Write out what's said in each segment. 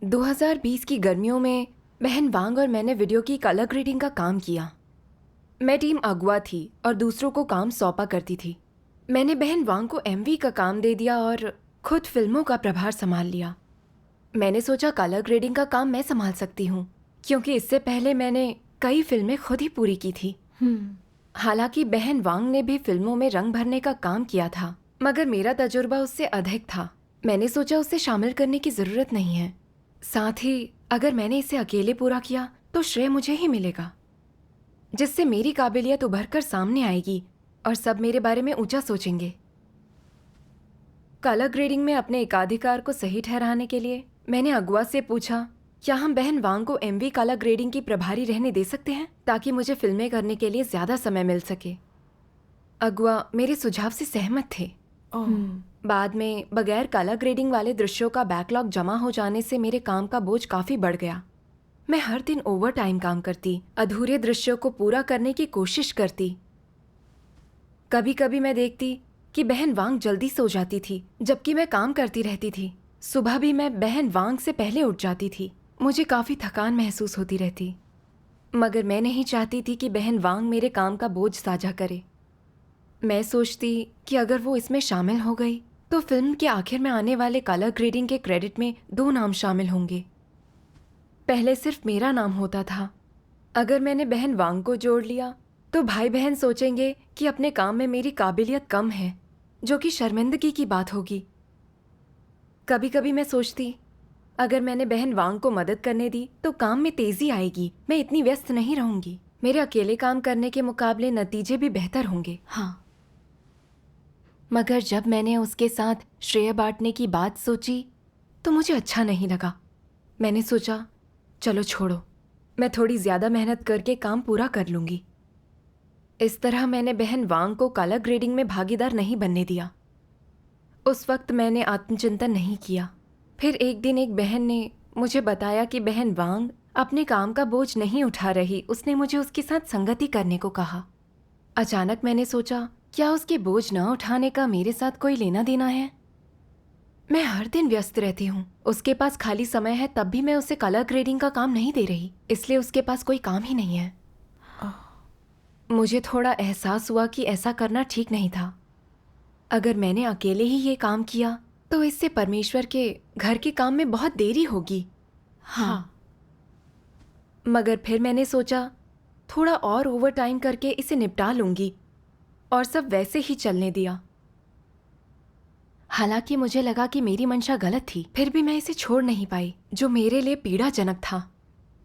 2020 की गर्मियों में बहन वांग और मैंने वीडियो की कलर ग्रेडिंग का काम किया। मैं टीम अगुआ थी और दूसरों को काम सौंपा करती थी। मैंने बहन वांग को एमवी का काम दे दिया और खुद फिल्मों का प्रभार संभाल लिया। मैंने सोचा कलर ग्रेडिंग का काम मैं संभाल सकती हूँ, क्योंकि इससे पहले मैंने कई फिल्में खुद ही पूरी की थी। हालांकि बहन वांग ने भी फिल्मों में रंग भरने का काम किया था, मगर मेरा तजुर्बा उससे अधिक था। मैंने सोचा उसे शामिल करने की जरूरत नहीं है। साथ ही अगर मैंने इसे अकेले पूरा किया तो श्रेय मुझे ही मिलेगा, जिससे मेरी काबिलियत उभर कर सामने आएगी और सब मेरे बारे में ऊंचा सोचेंगे। कलर ग्रेडिंग में अपने एकाधिकार को सही ठहराने के लिए मैंने अगुआ से पूछा, क्या हम बहन वांग को एमवी कलर ग्रेडिंग की प्रभारी रहने दे सकते हैं, ताकि मुझे फिल्में करने के लिए ज्यादा समय मिल सके। अगुआ मेरे सुझाव से सहमत थे। बाद में बगैर कलर ग्रेडिंग वाले दृश्यों का बैकलॉग जमा हो जाने से मेरे काम का बोझ काफी बढ़ गया। मैं हर दिन ओवर टाइम काम करती, अधूरे दृश्यों को पूरा करने की कोशिश करती। कभी कभी मैं देखती कि बहन वांग जल्दी सो जाती थी, जबकि मैं काम करती रहती थी। सुबह भी मैं बहन वांग से पहले उठ जाती थी। मुझे काफी थकान महसूस होती रहती, मगर मैं नहीं चाहती थी कि बहन वांग मेरे काम का बोझ साझा करे। मैं सोचती कि अगर वो इसमें शामिल हो गई तो फिल्म के आखिर में आने वाले कलर ग्रेडिंग के क्रेडिट में 2 नाम शामिल होंगे। पहले सिर्फ मेरा नाम होता था। अगर मैंने बहन वांग को जोड़ लिया तो भाई बहन सोचेंगे कि अपने काम में मेरी काबिलियत कम है, जो कि शर्मिंदगी की बात होगी। कभी कभी मैं सोचती, अगर मैंने बहन वांग को मदद करने दी तो काम में तेजी आएगी, मैं इतनी व्यस्त नहीं रहूंगी। मेरे अकेले काम करने के मुकाबले नतीजे भी बेहतर होंगे। हाँ, मगर जब मैंने उसके साथ श्रेय बांटने की बात सोची तो मुझे अच्छा नहीं लगा। मैंने सोचा, चलो छोड़ो, मैं थोड़ी ज्यादा मेहनत करके काम पूरा कर लूंगी। इस तरह मैंने बहन वांग को कलर ग्रेडिंग में भागीदार नहीं बनने दिया। उस वक्त मैंने आत्मचिंतन नहीं किया। फिर एक दिन एक बहन ने मुझे बताया कि बहन वांग अपने काम का बोझ नहीं उठा रही। उसने मुझे उसके साथ संगति करने को कहा। अचानक मैंने सोचा, क्या उसके बोझ न उठाने का मेरे साथ कोई लेना देना है? मैं हर दिन व्यस्त रहती हूँ। उसके पास खाली समय है, तब भी मैं उसे कलर ग्रेडिंग का काम नहीं दे रही, इसलिए उसके पास कोई काम ही नहीं है। मुझे थोड़ा एहसास हुआ कि ऐसा करना ठीक नहीं था। अगर मैंने अकेले ही ये काम किया तो इससे परमेश्वर के घर के काम में बहुत देरी होगी। हाँ, मगर फिर मैंने सोचा, थोड़ा और ओवर टाइम करके इसे निपटा लूंगी, और सब वैसे ही चलने दिया। हालांकि मुझे लगा कि मेरी मंशा गलत थी, फिर भी मैं इसे छोड़ नहीं पाई, जो मेरे लिए पीड़ाजनक था।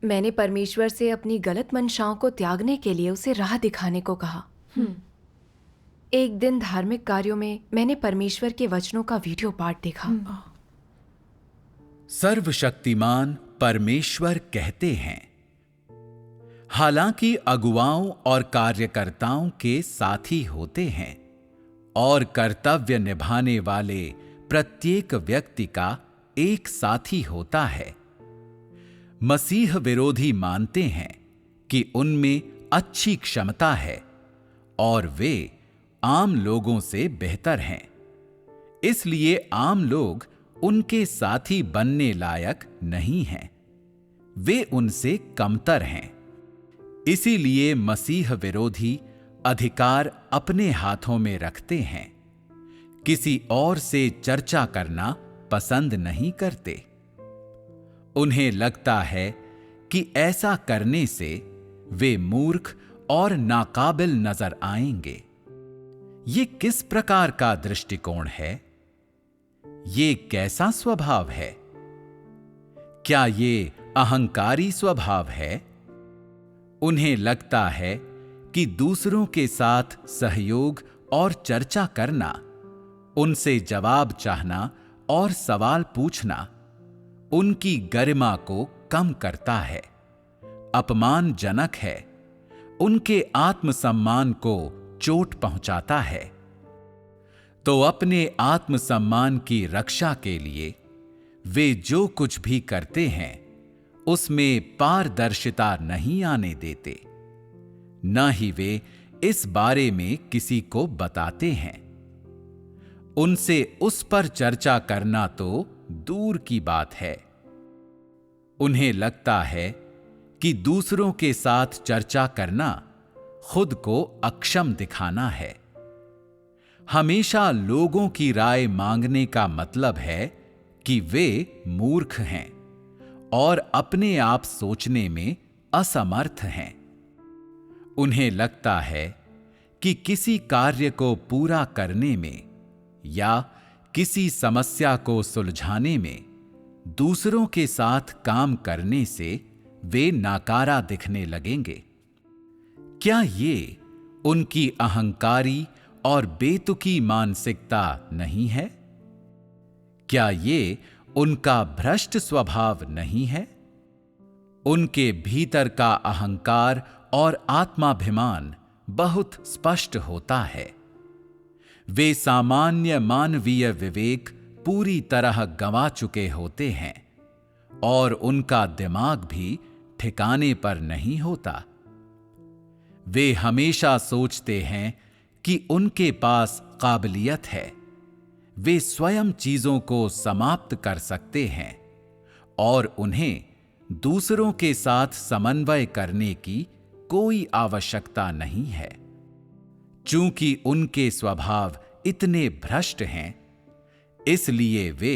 मैंने परमेश्वर से अपनी गलत मंशाओं को त्यागने के लिए उसे राह दिखाने को कहा। एक दिन धार्मिक कार्यों में मैंने परमेश्वर के वचनों का वीडियो पाठ देखा। सर्वशक्तिमान परमेश्वर कहते हैं, हालांकि अगुवाओं और कार्यकर्ताओं के साथी होते हैं और कर्तव्य निभाने वाले प्रत्येक व्यक्ति का एक साथी होता है, मसीह विरोधी मानते हैं कि उनमें अच्छी क्षमता है और वे आम लोगों से बेहतर हैं, इसलिए आम लोग उनके साथी बनने लायक नहीं हैं, वे उनसे कमतर हैं। इसीलिए मसीह विरोधी अधिकार अपने हाथों में रखते हैं, किसी और से चर्चा करना पसंद नहीं करते। उन्हें लगता है कि ऐसा करने से वे मूर्ख और नाकाबिल नजर आएंगे। ये किस प्रकार का दृष्टिकोण है? ये कैसा स्वभाव है? क्या ये अहंकारी स्वभाव है? उन्हें लगता है कि दूसरों के साथ सहयोग और चर्चा करना, उनसे जवाब चाहना और सवाल पूछना उनकी गरिमा को कम करता है, अपमानजनक है, उनके आत्मसम्मान को चोट पहुंचाता है। तो अपने आत्मसम्मान की रक्षा के लिए वे जो कुछ भी करते हैं उसमें पारदर्शिता नहीं आने देते, न ही वे इस बारे में किसी को बताते हैं। उनसे उस पर चर्चा करना तो दूर की बात है। उन्हें लगता है कि दूसरों के साथ चर्चा करना खुद को अक्षम दिखाना है। हमेशा लोगों की राय मांगने का मतलब है कि वे मूर्ख हैं और अपने आप सोचने में असमर्थ हैं। उन्हें लगता है कि किसी कार्य को पूरा करने में या किसी समस्या को सुलझाने में दूसरों के साथ काम करने से वे नाकारा दिखने लगेंगे। क्या ये उनकी अहंकारी और बेतुकी मानसिकता नहीं है? क्या ये उनका भ्रष्ट स्वभाव नहीं है? उनके भीतर का अहंकार और आत्माभिमान बहुत स्पष्ट होता है। वे सामान्य मानवीय विवेक पूरी तरह गंवा चुके होते हैं और उनका दिमाग भी ठिकाने पर नहीं होता। वे हमेशा सोचते हैं कि उनके पास काबिलियत है, वे स्वयं चीजों को समाप्त कर सकते हैं और उन्हें दूसरों के साथ समन्वय करने की कोई आवश्यकता नहीं है। चूंकि उनके स्वभाव इतने भ्रष्ट हैं, इसलिए वे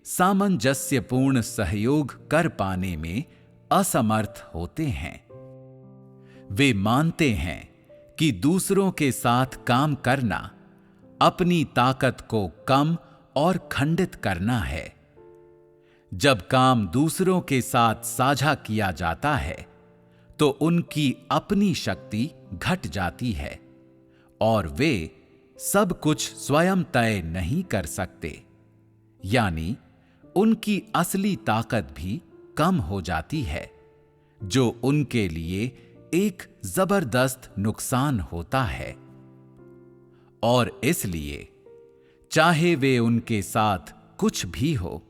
सामंजस्यपूर्ण सहयोग कर पाने में असमर्थ होते हैं। वे मानते हैं कि दूसरों के साथ काम करना अपनी ताकत को कम और खंडित करना है। जब काम दूसरों के साथ साझा किया जाता है तो उनकी अपनी शक्ति घट जाती है और वे सब कुछ स्वयं तय नहीं कर सकते, यानी उनकी असली ताकत भी कम हो जाती है, जो उनके लिए एक जबरदस्त नुकसान होता है। और इसलिए चाहे वे उनके साथ कुछ भी हो,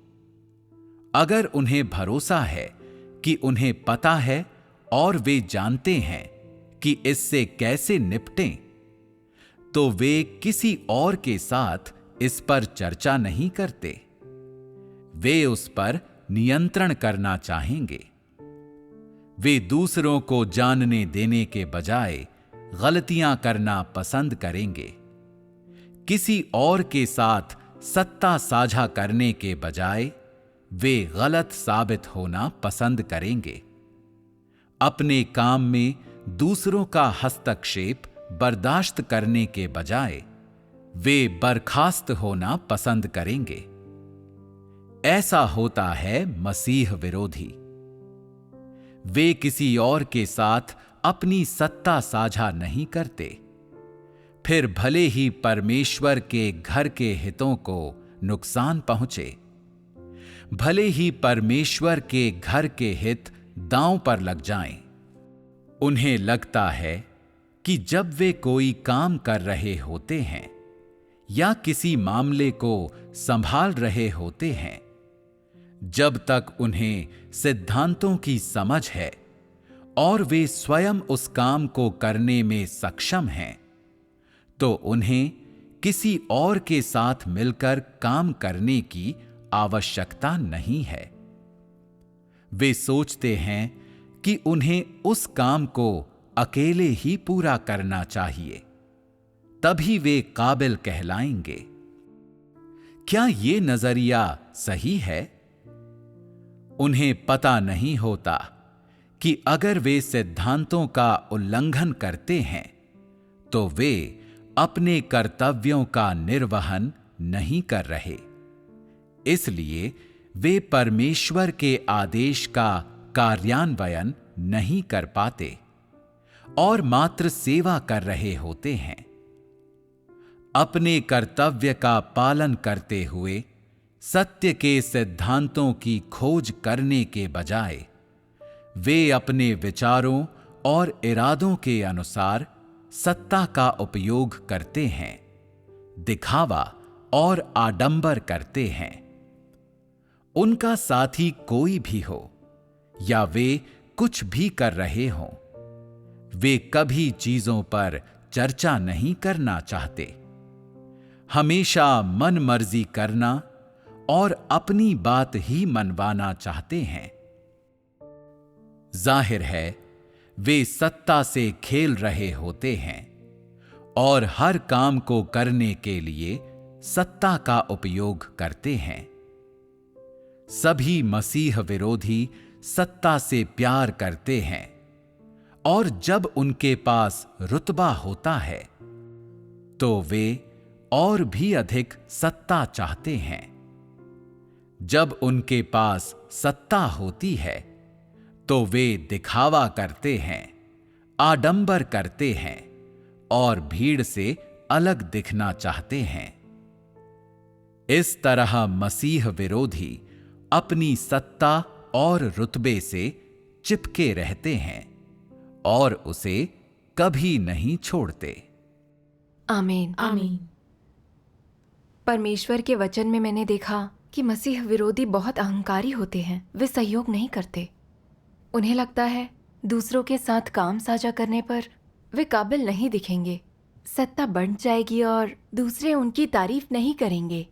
अगर उन्हें भरोसा है कि उन्हें पता है और वे जानते हैं कि इससे कैसे निपटें, तो वे किसी और के साथ इस पर चर्चा नहीं करते। वे उस पर नियंत्रण करना चाहेंगे। वे दूसरों को जानने देने के बजाय गलतियां करना पसंद करेंगे। किसी और के साथ सत्ता साझा करने के बजाय वे गलत साबित होना पसंद करेंगे। अपने काम में दूसरों का हस्तक्षेप बर्दाश्त करने के बजाय वे बर्खास्त होना पसंद करेंगे। ऐसा होता है मसीह विरोधी। वे किसी और के साथ अपनी सत्ता साझा नहीं करते, फिर भले ही परमेश्वर के घर के हितों को नुकसान पहुंचे, भले ही परमेश्वर के घर के हित दांव पर लग जाएं। उन्हें लगता है कि जब वे कोई काम कर रहे होते हैं या किसी मामले को संभाल रहे होते हैं, जब तक उन्हें सिद्धांतों की समझ है और वे स्वयं उस काम को करने में सक्षम हैं, तो उन्हें किसी और के साथ मिलकर काम करने की आवश्यकता नहीं है। वे सोचते हैं कि उन्हें उस काम को अकेले ही पूरा करना चाहिए, तभी वे काबिल कहलाएंगे। क्या ये नजरिया सही है? उन्हें पता नहीं होता कि अगर वे सिद्धांतों का उल्लंघन करते हैं तो वे अपने कर्तव्यों का निर्वहन नहीं कर रहे। इसलिए वे परमेश्वर के आदेश का कार्यान्वयन नहीं कर पाते और मात्र सेवा कर रहे होते हैं। अपने कर्तव्य का पालन करते हुए सत्य के सिद्धांतों की खोज करने के बजाय वे अपने विचारों और इरादों के अनुसार सत्ता का उपयोग करते हैं, दिखावा और आडंबर करते हैं। उनका साथी कोई भी हो या वे कुछ भी कर रहे हों, वे कभी चीजों पर चर्चा नहीं करना चाहते। हमेशा मनमर्जी करना और अपनी बात ही मनवाना चाहते हैं। जाहिर है वे सत्ता से खेल रहे होते हैं और हर काम को करने के लिए सत्ता का उपयोग करते हैं। सभी मसीह विरोधी सत्ता से प्यार करते हैं और जब उनके पास रुतबा होता है तो वे और भी अधिक सत्ता चाहते हैं। जब उनके पास सत्ता होती है तो वे दिखावा करते हैं, आडंबर करते हैं और भीड़ से अलग दिखना चाहते हैं। इस तरह मसीह विरोधी अपनी सत्ता और रुतबे से चिपके रहते हैं और उसे कभी नहीं छोड़ते। आमीन। आमीन। परमेश्वर के वचन में मैंने देखा कि मसीह विरोधी बहुत अहंकारी होते हैं। वे सहयोग नहीं करते। उन्हें लगता है दूसरों के साथ काम साझा करने पर वे काबिल नहीं दिखेंगे, सत्ता बढ़ जाएगी और दूसरे उनकी तारीफ नहीं करेंगे।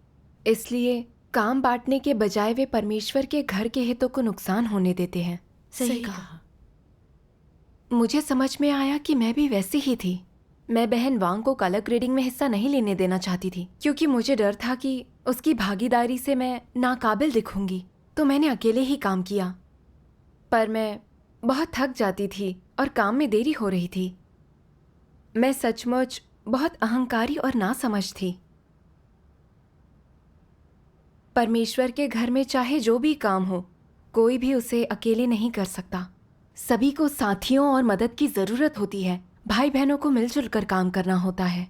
इसलिए काम बांटने के बजाय वे परमेश्वर के घर के हितों को नुकसान होने देते हैं। सही कहा। मुझे समझ में आया कि मैं भी वैसी ही थी। मैं बहन वांग को कलर ग्रेडिंग में हिस्सा नहीं लेने देना चाहती थी क्योंकि मुझे डर था कि उसकी भागीदारी से मैं नाकाबिल दिखूंगी। तो मैंने अकेले ही काम किया, पर मैं बहुत थक जाती थी और काम में देरी हो रही थी। मैं सचमुच बहुत अहंकारी और नासमझ थी। परमेश्वर के घर में चाहे जो भी काम हो, कोई भी उसे अकेले नहीं कर सकता। सभी को साथियों और मदद की जरूरत होती है। भाई बहनों को मिलजुल कर काम करना होता है।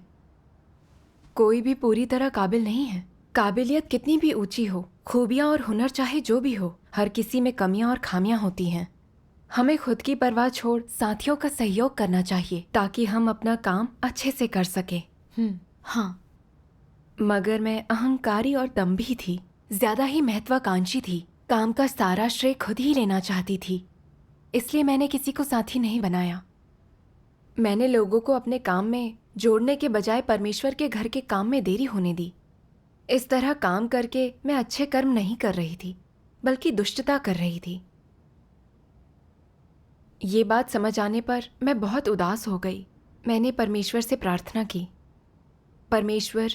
कोई भी पूरी तरह काबिल नहीं है। काबिलियत कितनी भी ऊंची हो, खूबियां और हुनर चाहे जो भी हो, हर किसी में कमियां और खामियां होती हैं। हमें खुद की परवाह छोड़ साथियों का सहयोग करना चाहिए ताकि हम अपना काम अच्छे से कर सके। हाँ। मगर मैं अहंकारी और दम्भी थी, ज्यादा ही महत्वाकांक्षी थी। काम का सारा श्रेय खुद ही लेना चाहती थी। इसलिए मैंने किसी को साथी नहीं बनाया। मैंने लोगों को अपने काम में जोड़ने के बजाय परमेश्वर के घर के काम में देरी होने दी। इस तरह काम करके मैं अच्छे कर्म नहीं कर रही थी, बल्कि दुष्टता कर रही थी। ये बात समझ आने पर मैं बहुत उदास हो गई। मैंने परमेश्वर से प्रार्थना की, परमेश्वर,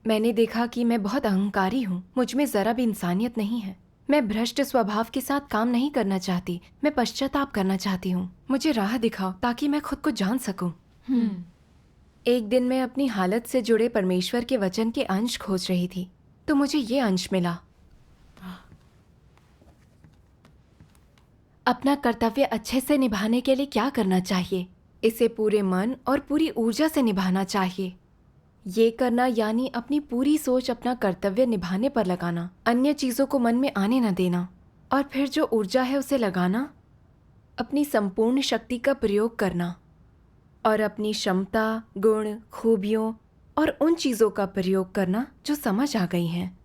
मैंने देखा कि मैं बहुत अहंकारी हूँ। मुझ में जरा भी इंसानियत नहीं है। मैं भ्रष्ट स्वभाव के साथ काम नहीं करना चाहती। मैं पश्चाताप करना चाहती हूँ। मुझे राह दिखाओ ताकि मैं खुद को जान सकूं। एक दिन मैं अपनी हालत से जुड़े परमेश्वर के वचन के अंश खोज रही थी तो मुझे ये अंश मिला। अपना कर्तव्य अच्छे से निभाने के लिए क्या करना चाहिए? इसे पूरे मन और पूरी ऊर्जा से निभाना चाहिए। ये करना यानी अपनी पूरी सोच अपना कर्तव्य निभाने पर लगाना, अन्य चीजों को मन में आने न देना, और फिर जो ऊर्जा है उसे लगाना, अपनी संपूर्ण शक्ति का प्रयोग करना और अपनी क्षमता, गुण, खूबियों और उन चीजों का प्रयोग करना जो समझ आ गई हैं।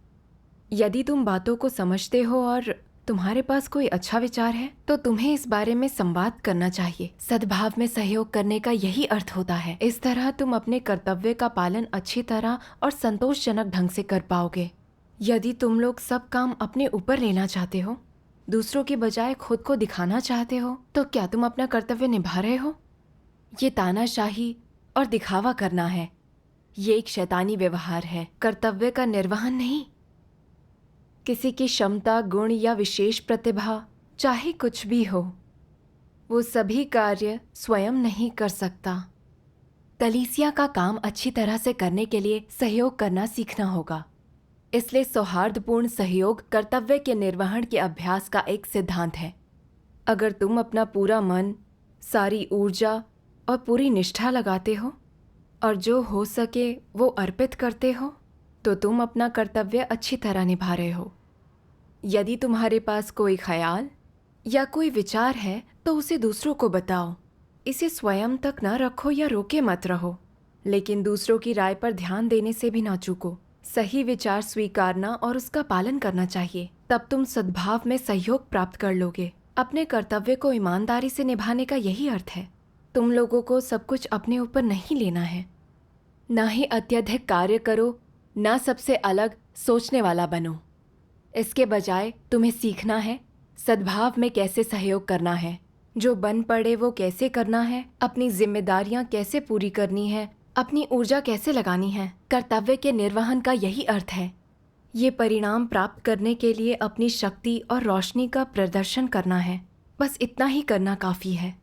यदि तुम बातों को समझते हो और तुम्हारे पास कोई अच्छा विचार है तो तुम्हें इस बारे में संवाद करना चाहिए। सद्भाव में सहयोग करने का यही अर्थ होता है। इस तरह तुम अपने कर्तव्य का पालन अच्छी तरह और संतोषजनक ढंग से कर पाओगे। यदि तुम लोग सब काम अपने ऊपर लेना चाहते हो, दूसरों के बजाय खुद को दिखाना चाहते हो, तो क्या तुम अपना कर्तव्य निभा रहे हो? ये तानाशाही और दिखावा करना है। ये एक शैतानी व्यवहार है, कर्तव्य का निर्वहन नहीं। किसी की क्षमता, गुण या विशेष प्रतिभा, चाहे कुछ भी हो, वो सभी कार्य स्वयं नहीं कर सकता। कलीसिया का काम अच्छी तरह से करने के लिए सहयोग करना सीखना होगा। इसलिए सौहार्दपूर्ण सहयोग कर्तव्य के निर्वहन के अभ्यास का एक सिद्धांत है। अगर तुम अपना पूरा मन, सारी ऊर्जा और पूरी निष्ठा लगाते हो और जो हो सके वो अर्पित करते हो, तो तुम अपना कर्तव्य अच्छी तरह निभा रहे हो। यदि तुम्हारे पास कोई ख्याल या कोई विचार है तो उसे दूसरों को बताओ। इसे स्वयं तक न रखो या रोके मत रहो, लेकिन दूसरों की राय पर ध्यान देने से भी ना चूको। सही विचार स्वीकारना और उसका पालन करना चाहिए, तब तुम सद्भाव में सहयोग प्राप्त कर लोगे। अपने कर्तव्य को ईमानदारी से निभाने का यही अर्थ है। तुम लोगों को सब कुछ अपने ऊपर नहीं लेना है। ना ही अत्यधिक कार्य करो, ना सबसे अलग सोचने वाला बनो। इसके बजाय तुम्हें सीखना है सद्भाव में कैसे सहयोग करना है, जो बन पड़े वो कैसे करना है, अपनी जिम्मेदारियां कैसे पूरी करनी है, अपनी ऊर्जा कैसे लगानी है। कर्तव्य के निर्वहन का यही अर्थ है। ये परिणाम प्राप्त करने के लिए अपनी शक्ति और रोशनी का प्रदर्शन करना है। बस इतना ही करना काफ़ी है।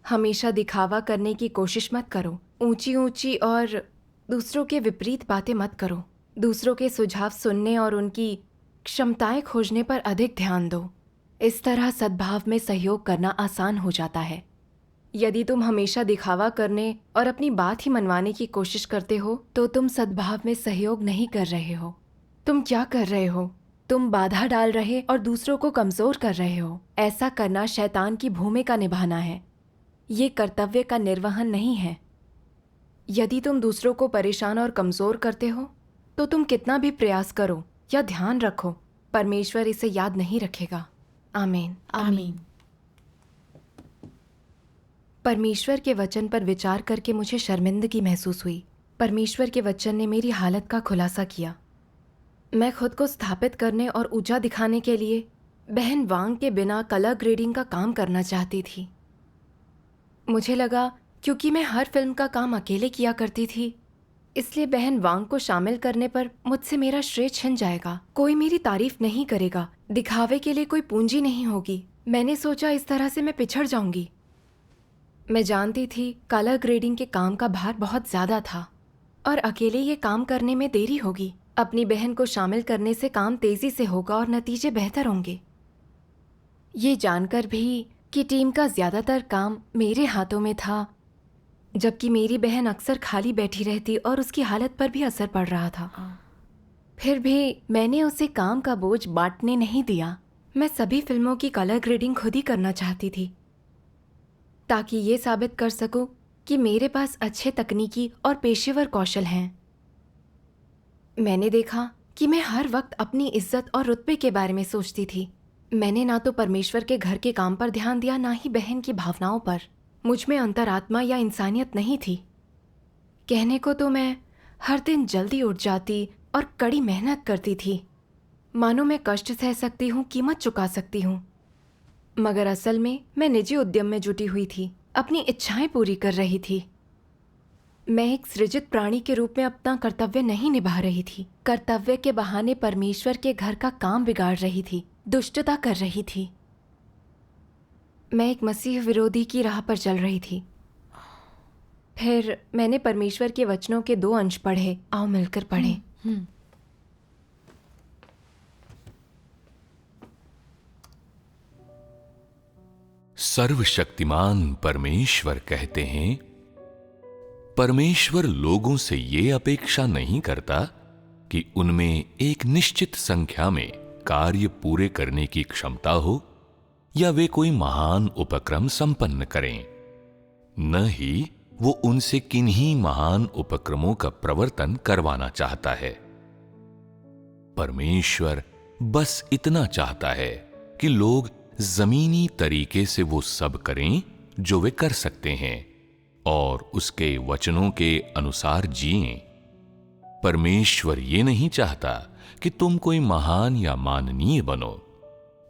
हमेशा दिखावा करने की कोशिश मत करो। ऊंची ऊंची और दूसरों के विपरीत बातें मत करो। दूसरों के सुझाव सुनने और उनकी क्षमताएं खोजने पर अधिक ध्यान दो। इस तरह सद्भाव में सहयोग करना आसान हो जाता है। यदि तुम हमेशा दिखावा करने और अपनी बात ही मनवाने की कोशिश करते हो तो तुम सद्भाव में सहयोग नहीं कर रहे हो। तुम क्या कर रहे हो? तुम बाधा डाल रहे और दूसरों को कमजोर कर रहे हो। ऐसा करना शैतान की भूमिका निभाना है। ये कर्तव्य का निर्वहन नहीं है। यदि तुम दूसरों को परेशान और कमजोर करते हो तो तुम कितना भी प्रयास करो या ध्यान रखो, परमेश्वर इसे याद नहीं रखेगा। आमीन। आमीन। परमेश्वर के वचन पर विचार करके मुझे शर्मिंदगी महसूस हुई। परमेश्वर के वचन ने मेरी हालत का खुलासा किया। मैं खुद को स्थापित करने और ऊंचा दिखाने के लिए बहन वांग के बिना कलर ग्रेडिंग का काम करना चाहती थी। मुझे लगा क्योंकि मैं हर फिल्म का काम अकेले किया करती थी, इसलिए बहन वांग को शामिल करने पर मुझसे मेरा श्रेय छिन जाएगा। कोई मेरी तारीफ नहीं करेगा, दिखावे के लिए कोई पूंजी नहीं होगी। मैंने सोचा इस तरह से मैं पिछड़ जाऊंगी। मैं जानती थी कलर ग्रेडिंग के काम का भार बहुत ज्यादा था और अकेले ये काम करने में देरी होगी। अपनी बहन को शामिल करने से काम तेजी से होगा और नतीजे बेहतर होंगे। ये जानकर भी कि टीम का ज्यादातर काम मेरे हाथों में था, जबकि मेरी बहन अक्सर खाली बैठी रहती और उसकी हालत पर भी असर पड़ रहा था। फिर भी मैंने उसे काम का बोझ बांटने नहीं दिया। मैं सभी फिल्मों की कलर ग्रेडिंग खुद ही करना चाहती थी, ताकि ये साबित कर सकूं कि मेरे पास अच्छे तकनीकी और पेशेवर कौशल हैं। मैंने देखा कि मैं हर वक्त अपनी इज्जत और रुतबे के बारे में सोचती थी। मैंने ना तो परमेश्वर के घर के काम पर ध्यान दिया, ना ही बहन की भावनाओं पर। मुझ में अंतरात्मा या इंसानियत नहीं थी। कहने को तो मैं हर दिन जल्दी उठ जाती और कड़ी मेहनत करती थी, मानो मैं कष्ट सह सकती हूँ, कीमत चुका सकती हूँ। मगर असल में मैं निजी उद्यम में जुटी हुई थी, अपनी इच्छाएं पूरी कर रही थी। मैं एक सृजित प्राणी के रूप में अपना कर्तव्य नहीं निभा रही थी। कर्तव्य के बहाने परमेश्वर के घर का काम बिगाड़ रही थी, दुष्टता कर रही थी। मैं एक मसीह विरोधी की राह पर चल रही थी। फिर मैंने परमेश्वर के वचनों के 2 अंश पढ़े। आओ मिलकर पढ़ें। सर्वशक्तिमान परमेश्वर कहते हैं, परमेश्वर लोगों से ये अपेक्षा नहीं करता कि उनमें एक निश्चित संख्या में कार्य पूरे करने की क्षमता हो या वे कोई महान उपक्रम संपन्न करें। न ही वो उनसे किन्हीं महान उपक्रमों का प्रवर्तन करवाना चाहता है। परमेश्वर बस इतना चाहता है कि लोग जमीनी तरीके से वो सब करें जो वे कर सकते हैं और उसके वचनों के अनुसार जिएं। परमेश्वर ये नहीं चाहता कि तुम कोई महान या माननीय बनो,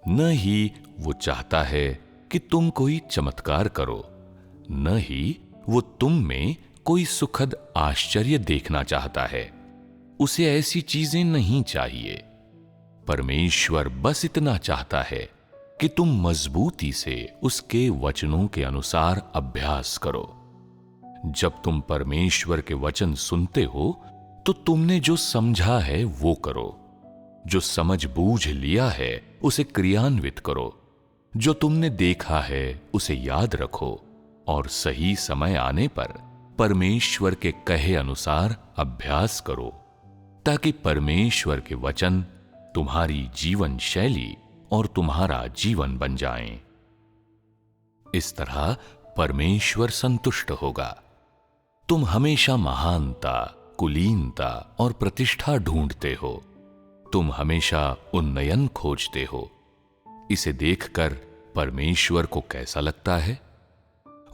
न ही वो चाहता है कि तुम कोई चमत्कार करो, न ही वो तुम में कोई सुखद आश्चर्य देखना चाहता है। उसे ऐसी चीजें नहीं चाहिए। परमेश्वर बस इतना चाहता है कि तुम मजबूती से उसके वचनों के अनुसार अभ्यास करो। जब तुम परमेश्वर के वचन सुनते हो तो तुमने जो समझा है वो करो, जो समझ बूझ लिया है उसे क्रियान्वित करो, जो तुमने देखा है उसे याद रखो और सही समय आने पर परमेश्वर के कहे अनुसार अभ्यास करो, ताकि परमेश्वर के वचन तुम्हारी जीवन शैली और तुम्हारा जीवन बन जाएं। इस तरह परमेश्वर संतुष्ट होगा। तुम हमेशा महानता, कुलीनता और प्रतिष्ठा ढूंढते हो। तुम हमेशा उन्नयन खोजते हो। इसे देखकर परमेश्वर को कैसा लगता है?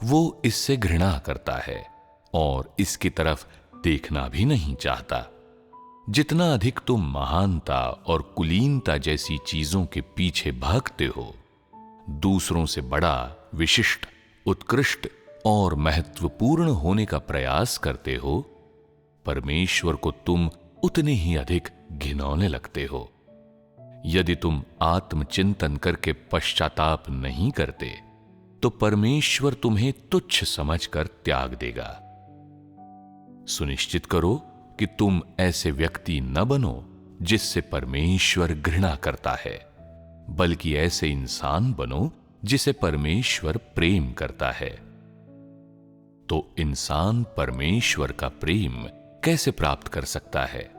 वो इससे घृणा करता है और इसकी तरफ देखना भी नहीं चाहता। जितना अधिक तुम महानता और कुलीनता जैसी चीजों के पीछे भागते हो, दूसरों से बड़ा, विशिष्ट, उत्कृष्ट और महत्वपूर्ण होने का प्रयास करते हो, परमेश्वर को तुम उतने ही अधिक घिनौने लगते हो। यदि तुम आत्मचिंतन करके पश्चाताप नहीं करते तो परमेश्वर तुम्हें तुच्छ समझकर त्याग देगा। सुनिश्चित करो कि तुम ऐसे व्यक्ति न बनो जिससे परमेश्वर घृणा करता है, बल्कि ऐसे इंसान बनो जिसे परमेश्वर प्रेम करता है। तो इंसान परमेश्वर का प्रेम कैसे प्राप्त कर सकता है?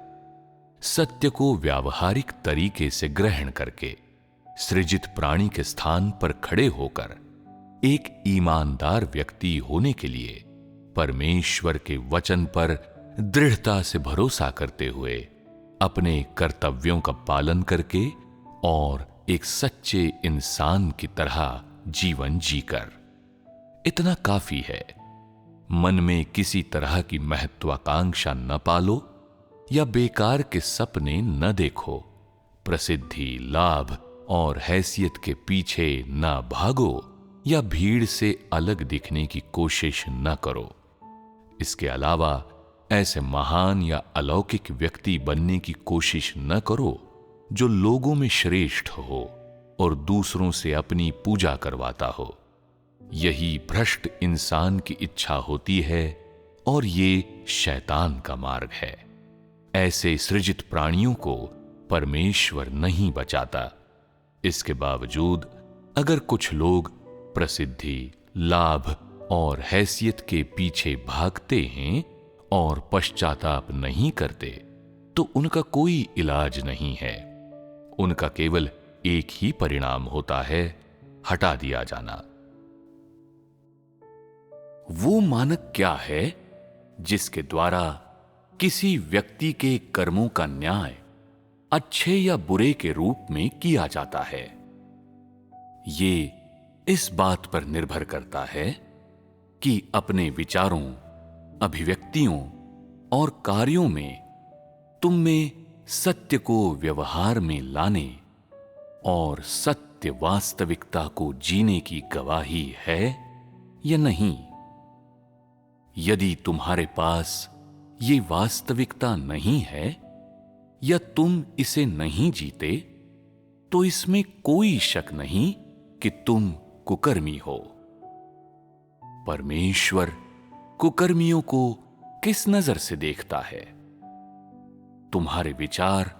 सत्य को व्यावहारिक तरीके से ग्रहण करके, सृजित प्राणी के स्थान पर खड़े होकर, एक ईमानदार व्यक्ति होने के लिए परमेश्वर के वचन पर दृढ़ता से भरोसा करते हुए, अपने कर्तव्यों का पालन करके और एक सच्चे इंसान की तरह जीवन जीकर। इतना काफी है। मन में किसी तरह की महत्वाकांक्षा न पालो या बेकार के सपने न देखो। प्रसिद्धि, लाभ और हैसियत के पीछे न भागो या भीड़ से अलग दिखने की कोशिश न करो। इसके अलावा ऐसे महान या अलौकिक व्यक्ति बनने की कोशिश न करो जो लोगों में श्रेष्ठ हो और दूसरों से अपनी पूजा करवाता हो। यही भ्रष्ट इंसान की इच्छा होती है और ये शैतान का मार्ग है। ऐसे सृजित प्राणियों को परमेश्वर नहीं बचाता। इसके बावजूद अगर कुछ लोग प्रसिद्धि, लाभ और हैसियत के पीछे भागते हैं और पश्चाताप नहीं करते, तो उनका कोई इलाज नहीं है। उनका केवल एक ही परिणाम होता है, हटा दिया जाना। वो मानक क्या है जिसके द्वारा किसी व्यक्ति के कर्मों का न्याय अच्छे या बुरे के रूप में किया जाता है? ये इस बात पर निर्भर करता है कि अपने विचारों, अभिव्यक्तियों और कार्यों में तुम में सत्य को व्यवहार में लाने और सत्य वास्तविकता को जीने की गवाही है या नहीं। यदि तुम्हारे पास ये वास्तविकता नहीं है या तुम इसे नहीं जीते, तो इसमें कोई शक नहीं कि तुम कुकर्मी हो। परमेश्वर कुकर्मियों को किस नजर से देखता है? तुम्हारे विचार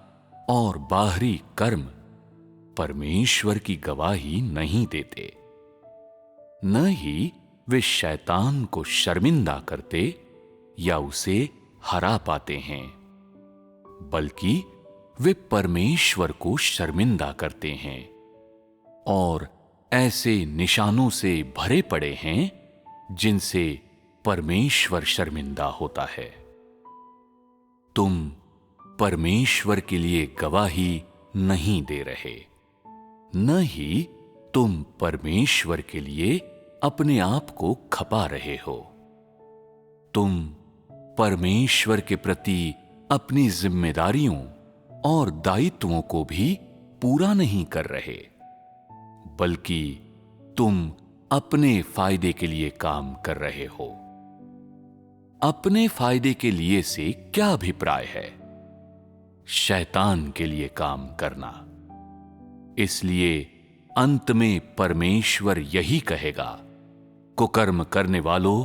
और बाहरी कर्म परमेश्वर की गवाही नहीं देते। न ही वे शैतान को शर्मिंदा करते या उसे हरा पाते हैं, बल्कि वे परमेश्वर को शर्मिंदा करते हैं और ऐसे निशानों से भरे पड़े हैं जिनसे परमेश्वर शर्मिंदा होता है। तुम परमेश्वर के लिए गवाही नहीं दे रहे, न ही तुम परमेश्वर के लिए अपने आप को खपा रहे हो। तुम परमेश्वर के प्रति अपनी जिम्मेदारियों और दायित्वों को भी पूरा नहीं कर रहे, बल्कि तुम अपने फायदे के लिए काम कर रहे हो। अपने फायदे के लिए से क्या अभिप्राय है? शैतान के लिए काम करना। इसलिए अंत में परमेश्वर यही कहेगा, कुकर्म करने वालों,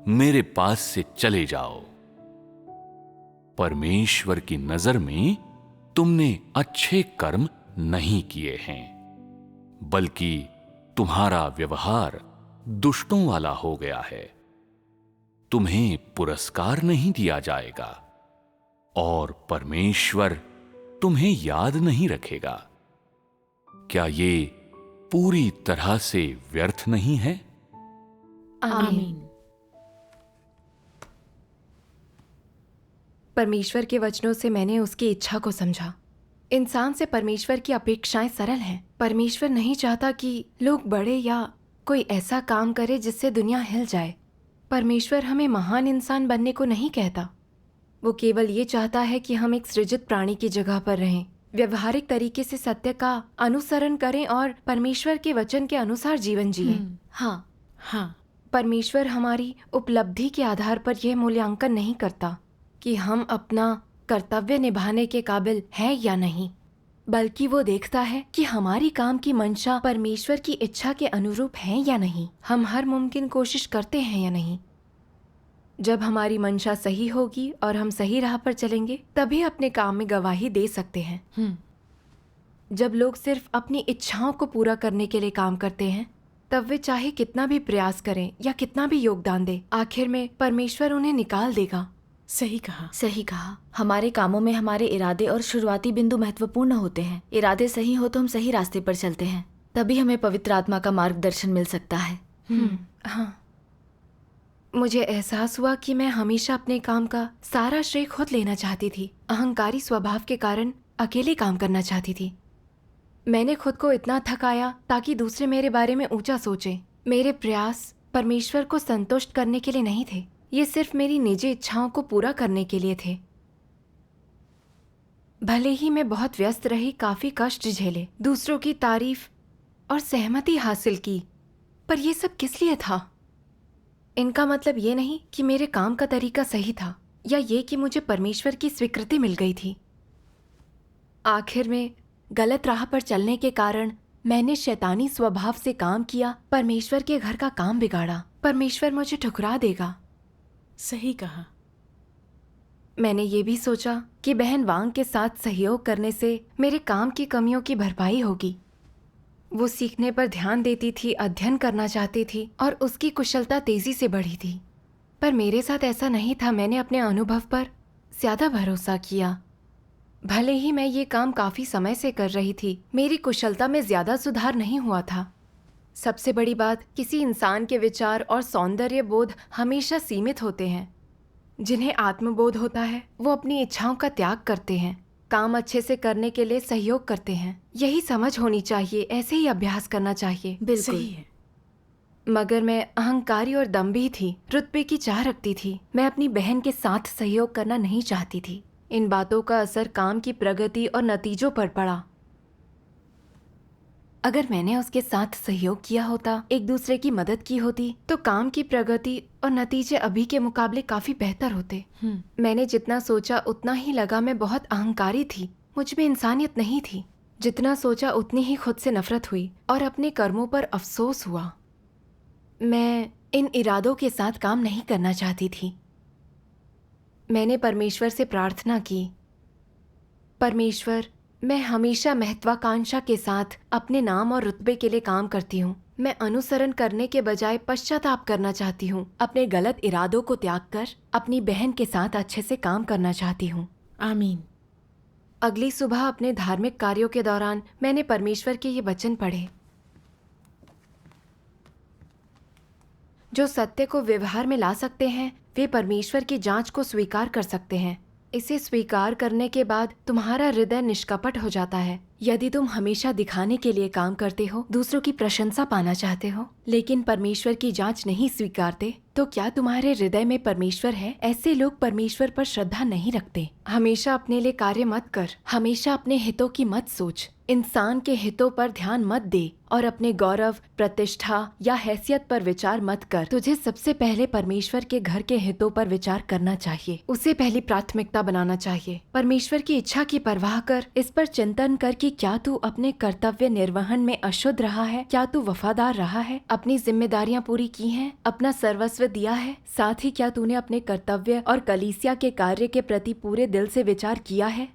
मेरे पास से चले जाओ। परमेश्वर की नजर में तुमने अच्छे कर्म नहीं किए हैं, बल्कि तुम्हारा व्यवहार दुष्टों वाला हो गया है। तुम्हें पुरस्कार नहीं दिया जाएगा और परमेश्वर तुम्हें याद नहीं रखेगा। क्या ये पूरी तरह से व्यर्थ नहीं है? आमीन। परमेश्वर के वचनों से मैंने उसकी इच्छा को समझा। इंसान से परमेश्वर की अपेक्षाएं सरल हैं। परमेश्वर नहीं चाहता कि लोग बड़े या कोई ऐसा काम करे जिससे दुनिया हिल जाए। परमेश्वर हमें महान इंसान बनने को नहीं कहता। वो केवल ये चाहता है कि हम एक सृजित प्राणी की जगह पर रहें, व्यवहारिक तरीके से सत्य का अनुसरण करें और परमेश्वर के वचन के अनुसार जीवन जिए। हाँ हाँ। परमेश्वर हमारी उपलब्धि के आधार पर यह मूल्यांकन नहीं करता कि हम अपना कर्तव्य निभाने के काबिल हैं या नहीं, बल्कि वो देखता है कि हमारी काम की मंशा परमेश्वर की इच्छा के अनुरूप है या नहीं, हम हर मुमकिन कोशिश करते हैं या नहीं। जब हमारी मंशा सही होगी और हम सही राह पर चलेंगे, तभी अपने काम में गवाही दे सकते हैं। जब लोग सिर्फ अपनी इच्छाओं को पूरा करने के लिए काम करते हैं, तब वे चाहे कितना भी प्रयास करें या कितना भी योगदान दें, आखिर में परमेश्वर उन्हें निकाल देगा। सही कहा। सही कहा। हमारे कामों में हमारे इरादे और शुरुआती बिंदु महत्वपूर्ण होते हैं। इरादे सही हो तो हम सही रास्ते पर चलते हैं, तभी हमें पवित्र आत्मा का मार्गदर्शन मिल सकता है। हाँ, मुझे एहसास हुआ कि मैं हमेशा अपने काम का सारा श्रेय खुद लेना चाहती थी। अहंकारी स्वभाव के कारण अकेले काम करना चाहती थी। मैंने खुद को इतना थकाया ताकि दूसरे मेरे बारे में ऊंचा सोचें। मेरे प्रयास परमेश्वर को संतुष्ट करने के लिए नहीं थे, ये सिर्फ मेरी निजी इच्छाओं को पूरा करने के लिए थे। भले ही मैं बहुत व्यस्त रही, काफी कष्ट झेले, दूसरों की तारीफ और सहमति हासिल की, पर यह सब किस लिए था? इनका मतलब ये नहीं कि मेरे काम का तरीका सही था या ये कि मुझे परमेश्वर की स्वीकृति मिल गई थी। आखिर में गलत राह पर चलने के कारण मैंने शैतानी स्वभाव से काम किया, परमेश्वर के घर का काम बिगाड़ा। परमेश्वर मुझे ठुकरा देगा। सही कहा। मैंने ये भी सोचा कि बहन वांग के साथ सहयोग करने से मेरे काम की कमियों की भरपाई होगी। वो सीखने पर ध्यान देती थी, अध्ययन करना चाहती थी और उसकी कुशलता तेजी से बढ़ी थी। पर मेरे साथ ऐसा नहीं था। मैंने अपने अनुभव पर ज्यादा भरोसा किया। भले ही मैं ये काम काफी समय से कर रही थी, मेरी कुशलता में ज्यादा सुधार नहीं हुआ था। सबसे बड़ी बात, किसी इंसान के विचार और सौंदर्य बोध हमेशा सीमित होते हैं। जिन्हें आत्मबोध होता है वो अपनी इच्छाओं का त्याग करते हैं, काम अच्छे से करने के लिए सहयोग करते हैं। यही समझ होनी चाहिए, ऐसे ही अभ्यास करना चाहिए। बिल्कुल सही है। मगर मैं अहंकारी और दम्भी थी, रुतबे की चाह रखती थी। मैं अपनी बहन के साथ सहयोग करना नहीं चाहती थी। इन बातों का असर काम की प्रगति और नतीजों पर पड़ा। अगर मैंने उसके साथ सहयोग किया होता, एक दूसरे की मदद की होती, तो काम की प्रगति और नतीजे अभी के मुकाबले काफी बेहतर होते। मैंने जितना सोचा उतना ही लगा मैं बहुत अहंकारी थी, मुझ में इंसानियत नहीं थी। जितना सोचा उतनी ही खुद से नफरत हुई और अपने कर्मों पर अफसोस हुआ। मैं इन इरादों के साथ काम नहीं करना चाहती थी। मैंने परमेश्वर से प्रार्थना की, परमेश्वर, मैं हमेशा महत्वाकांक्षा के साथ अपने नाम और रुतबे के लिए काम करती हूँ। मैं अनुसरण करने के बजाय पश्चाताप करना चाहती हूँ। अपने गलत इरादों को त्याग कर अपनी बहन के साथ अच्छे से काम करना चाहती हूँ। आमीन। अगली सुबह अपने धार्मिक कार्यों के दौरान मैंने परमेश्वर के ये वचन पढ़े। जो सत्य को व्यवहार में ला सकते हैं वे परमेश्वर की जांच को स्वीकार कर सकते हैं। इसे स्वीकार करने के बाद तुम्हारा हृदय निष्कपट हो जाता है। यदि तुम हमेशा दिखाने के लिए काम करते हो, दूसरों की प्रशंसा पाना चाहते हो, लेकिन परमेश्वर की जांच नहीं स्वीकारते, तो क्या तुम्हारे हृदय में परमेश्वर है? ऐसे लोग परमेश्वर पर श्रद्धा नहीं रखते। हमेशा अपने लिए कार्य मत कर, हमेशा अपने हितों की मत सोच, इंसान के हितों पर ध्यान मत दे और अपने गौरव, प्रतिष्ठा या हैसियत पर विचार मत कर। तुझे सबसे पहले परमेश्वर के घर के हितों पर विचार करना चाहिए, उसे पहली प्राथमिकता बनाना चाहिए। परमेश्वर की इच्छा की परवाह कर, इस पर चिंतन कर कि क्या तू अपने कर्तव्य निर्वहन में अशुद्ध रहा है, क्या तू वफादार रहा है, अपनी जिम्मेदारियां पूरी की हैं, अपना सर्वस्व दिया है। साथ ही क्या तूने अपने कर्तव्य और कलीसिया के कार्य के प्रति पूरे दिल से विचार किया है?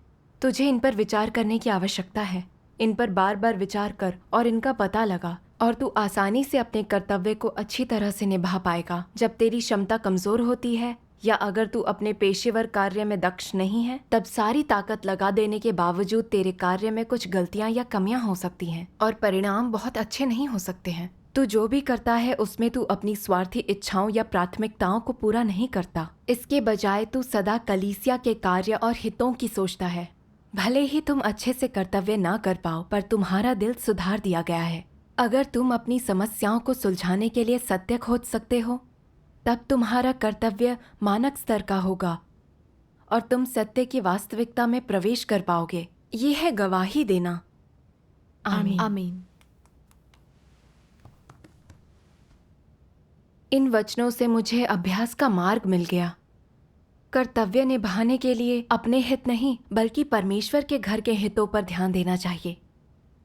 तुझे इन पर विचार करने की आवश्यकता है। इन पर बार बार विचार कर और इनका पता लगा और तू आसानी से अपने कर्तव्य को अच्छी तरह से निभा पाएगा। जब तेरी क्षमता कमजोर होती है या अगर तू अपने पेशेवर कार्य में दक्ष नहीं है, तब सारी ताकत लगा देने के बावजूद तेरे कार्य में कुछ गलतियां या कमियां हो सकती हैं और परिणाम बहुत अच्छे नहीं हो सकते हैं। तू जो भी करता है उसमें तू अपनी स्वार्थी इच्छाओं या प्राथमिकताओं को पूरा नहीं करता। इसके बजाय तू सदा कलीसिया के कार्य और हितों की सोचता है। भले ही तुम अच्छे से कर्तव्य ना कर पाओ, पर तुम्हारा दिल सुधार दिया गया है। अगर तुम अपनी समस्याओं को सुलझाने के लिए सत्य खोज सकते हो, तब तुम्हारा कर्तव्य मानक स्तर का होगा और तुम सत्य की वास्तविकता में प्रवेश कर पाओगे। ये है गवाही देना। आमीन। आमीन। इन वचनों से मुझे अभ्यास का मार्ग मिल गया। कर्तव्य निभाने के लिए अपने हित नहीं बल्कि परमेश्वर के घर के हितों पर ध्यान देना चाहिए।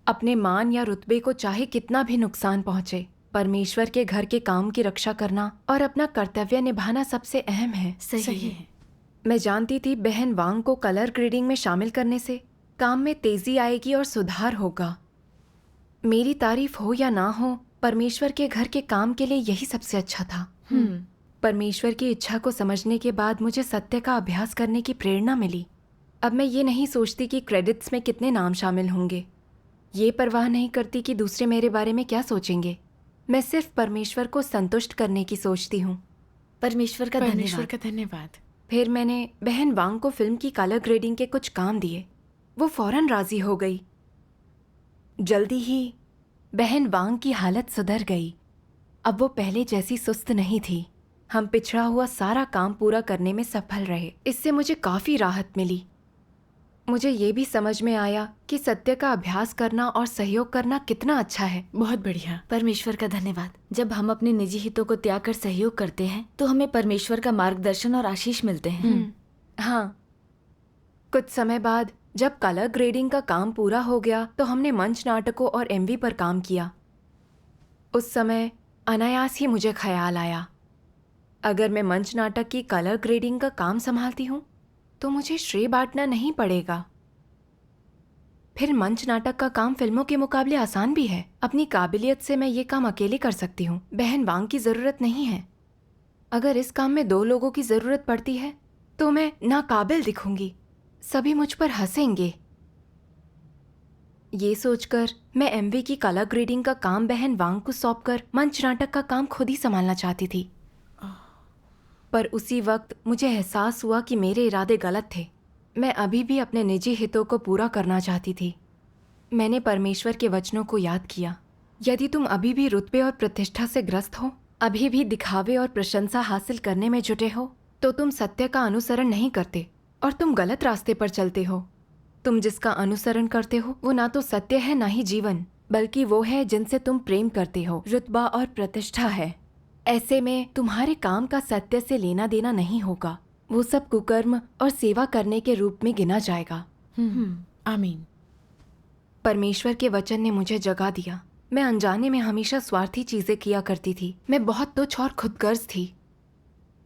अपने मान या रुतबे को चाहे कितना भी नुकसान पहुंचे, परमेश्वर के घर के काम की रक्षा करना और अपना कर्तव्य निभाना सबसे अहम है। सही है। मैं जानती थी बहन वांग को कलर ग्रेडिंग में शामिल करने से काम में तेजी आएगी और सुधार होगा। मेरी तारीफ हो या ना हो, परमेश्वर के घर के काम के लिए यही सबसे अच्छा था। परमेश्वर की इच्छा को समझने के बाद मुझे सत्य का अभ्यास करने की प्रेरणा मिली। अब मैं ये नहीं सोचती कि क्रेडिट्स में कितने नाम शामिल होंगे। ये परवाह नहीं करती कि दूसरे मेरे बारे में क्या सोचेंगे। मैं सिर्फ परमेश्वर को संतुष्ट करने की सोचती हूँ। परमेश्वर का परमेश्वर धन्यवाद। का धन्यवाद। फिर मैंने बहन वांग को फिल्म की कलर ग्रेडिंग के कुछ काम दिए। वो फौरन राजी हो गई। जल्दी ही बहन वांग की हालत सुधर गई। अब वो पहले जैसी सुस्त नहीं थी। हम पिछड़ा हुआ सारा काम पूरा करने में सफल रहे। इससे मुझे काफ़ी राहत मिली। मुझे ये भी समझ में आया कि सत्य का अभ्यास करना और सहयोग करना कितना अच्छा है। बहुत बढ़िया। परमेश्वर का धन्यवाद। जब हम अपने निजी हितों को त्याग कर सहयोग करते हैं तो हमें परमेश्वर का मार्गदर्शन और आशीष मिलते हैं। हाँ, कुछ समय बाद जब कलर ग्रेडिंग का काम पूरा हो गया तो हमने मंच नाटकों और एमवी पर काम किया। उस समय अनायास ही मुझे ख्याल आया, अगर मैं मंच नाटक की कलर ग्रेडिंग का काम संभालती हूँ तो मुझे श्रेय बांटना नहीं पड़ेगा। फिर मंच नाटक का काम फिल्मों के मुकाबले आसान भी है। अपनी काबिलियत से मैं ये काम अकेले कर सकती हूँ। बहन वांग की ज़रूरत नहीं है। अगर इस काम में 2 लोगों की ज़रूरत पड़ती है तो मैं नाकाबिल दिखूंगी। सभी मुझ पर हंसेंगे। ये सोचकर मैं एमवी की कलर ग्रेडिंग का काम बहन वांग को सौंपकर मंच नाटक का काम खुद ही संभालना चाहती थी। पर उसी वक्त मुझे एहसास हुआ कि मेरे इरादे गलत थे। मैं अभी भी अपने निजी हितों को पूरा करना चाहती थी। मैंने परमेश्वर के वचनों को याद किया, यदि तुम अभी भी रुतबे और प्रतिष्ठा से ग्रस्त हो, अभी भी दिखावे और प्रशंसा हासिल करने में जुटे हो, तो तुम सत्य का अनुसरण नहीं करते और तुम गलत रास्ते पर चलते हो। तुम जिसका अनुसरण करते हो वो ना तो सत्य है ना ही जीवन, बल्कि वो है जिनसे तुम प्रेम करते हो, रुतबा और प्रतिष्ठा है। ऐसे में तुम्हारे काम का सत्य से लेना देना नहीं होगा। वो सब कुकर्म और सेवा करने के रूप में गिना जाएगा। आमीन। परमेश्वर के वचन ने मुझे जगा दिया। मैं अनजाने में हमेशा स्वार्थी चीजें किया करती थी। मैं बहुत तुच्छ और खुदगर्ज थी,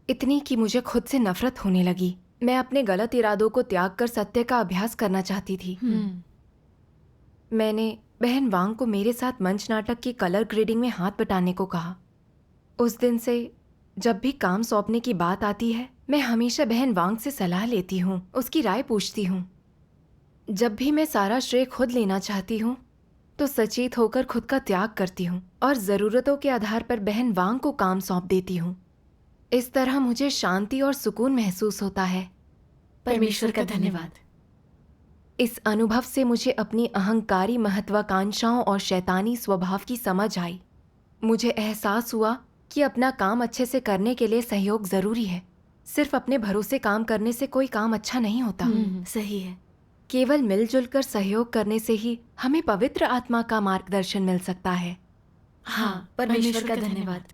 इतनी कि मुझे खुद से नफरत होने लगी। मैं अपने गलत इरादों को त्याग कर सत्य का अभ्यास करना चाहती थी। मैंने बहन वांग को मेरे साथ मंच नाटक की कलर ग्रेडिंग में हाथ बटाने को कहा। उस दिन से जब भी काम सौंपने की बात आती है, मैं हमेशा बहन वांग से सलाह लेती हूँ, उसकी राय पूछती हूँ। जब भी मैं सारा श्रेय खुद लेना चाहती हूँ तो सचेत होकर खुद का त्याग करती हूँ और ज़रूरतों के आधार पर बहन वांग को काम सौंप देती हूँ। इस तरह मुझे शांति और सुकून महसूस होता है। परमेश्वर का धन्यवाद। इस अनुभव से मुझे अपनी अहंकारी महत्वाकांक्षाओं और शैतानी स्वभाव की समझ आई। मुझे एहसास हुआ कि अपना काम अच्छे से करने के लिए सहयोग ज़रूरी है। सिर्फ अपने भरोसे काम करने से कोई काम अच्छा नहीं होता। सही है। केवल मिलजुल कर सहयोग करने से ही हमें पवित्र आत्मा का मार्गदर्शन मिल सकता है। हाँ, परमेश्वर का धन्यवाद।